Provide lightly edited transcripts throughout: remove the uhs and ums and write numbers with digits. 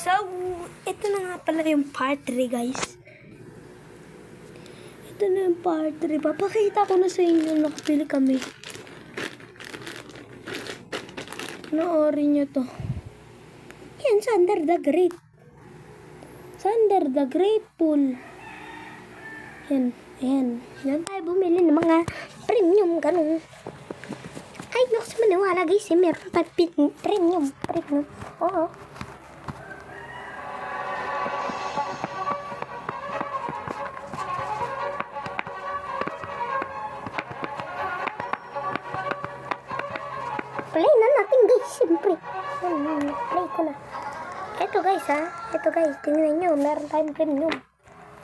So, ito na nga pala yung part 3, guys. Ito na yung part 3. Papakita ko na sa inyo. Nakapili kami. Panoorin nyo to. Yan, Sander the Great. Sander the Grateful. Yan, ayan. Yan tayo bumili ng mga premium, ganun. Ay, naku sa maniwala, guys. Meron pa premium. Oo. Play na natin, guys. Siyempre. Play ko na. Ito, guys, ha. Ito, guys. Tingnan nyo. Meron tayong premium.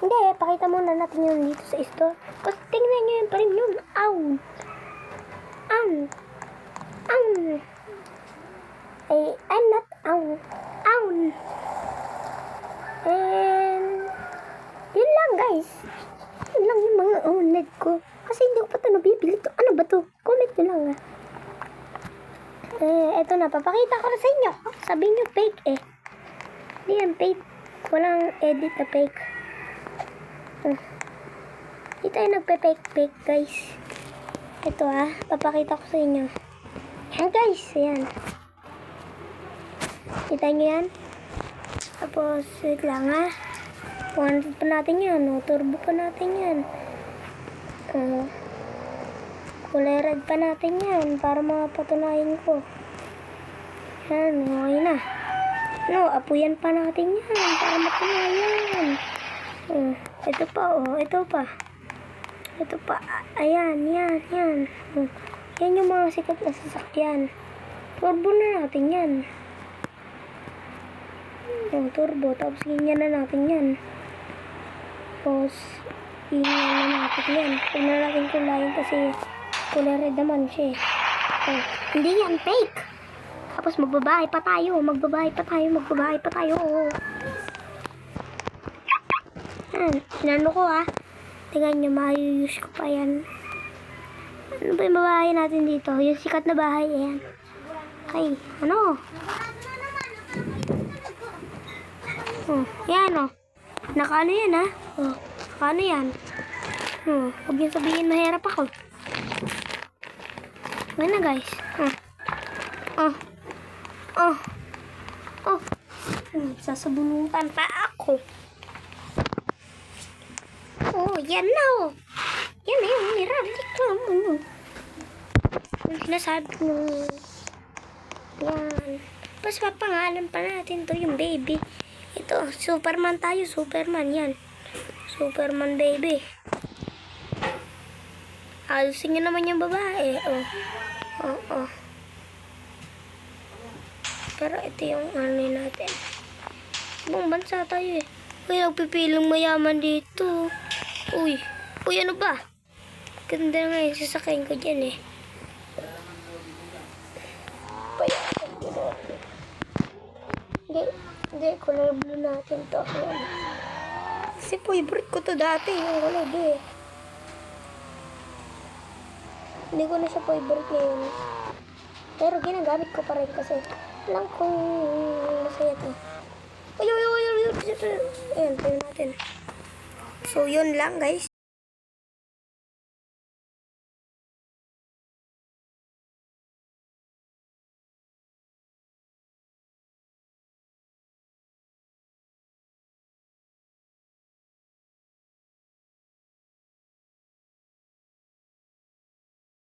Hindi, pakita muna natin yun dito sa store. Kasi tingnan nyo yung premium. I'm not own. And yun lang, guys. Yun lang yung mga owned ko. Kasi hindi ko pa ito nabibili to. Ano ba to? Comment nyo lang, ha. Eto na. Papakita ko na sa inyo. Sabihin nyo fake, eh. Hindi yan fake. Walang edit na fake. Hindi tayo nagpe-fake, guys. Ito, ha. Papakita ko sa inyo. Yan, guys. Ayan. Kita nyo yan? Tapos, wait lang, ha. 100 pa natin yan. Turbo pa natin yan. Kulay red pa natin yan. Para mapatunayan ko. Yan, okay na. Apuyan pa natin yan. Para matunayan. Ito pa, ito pa. Ito pa. Ayan, yan. Yan yung mga sikat na sasakyan. Turbo na natin yan. Turbo. Tapos ganyan na natin yan. Tapos ganyan na natin yan. Huwag na natin kulayin kasi kulay red naman siya. Hindi yan fake. Tapos magbabahay pa tayo. Inano ko, ha. Tingnan nyo, mayuyus ko pa yan. Ano ba yung babahay natin dito? Yung sikat na bahay, ayan. Okay, ano? Yan, Nakaano yan, ha? Nakaano yan? Huwag yung sabihin mahirap ako. Ayan na, guys. Sasabulutan pa ako. Yan na, Yan na yung mirablik ko. Yung sinasabi ko. Yan. Tapos papangalan pa natin to yung baby. Ito, Superman tayo. Superman, yan. Superman, baby. Alusin nyo naman yung babae. Pero ito yung ano natin. Ibang bansa tayo, eh. Uy, nagpipilang mayaman dito. Uy, ano ba? Ganda nga yung sasakyan ko dyan, eh. Payakan ko natin. Hindi, kulay blue natin to. Ayan. Kasi favorite ko to dati, yung kulay blue, eh. Hindi ko na siya favorite ngayon. Pero ginagamit ko pa rin kasi alam kong masaya to. Ayan, tayo natin. So, yun lang, guys.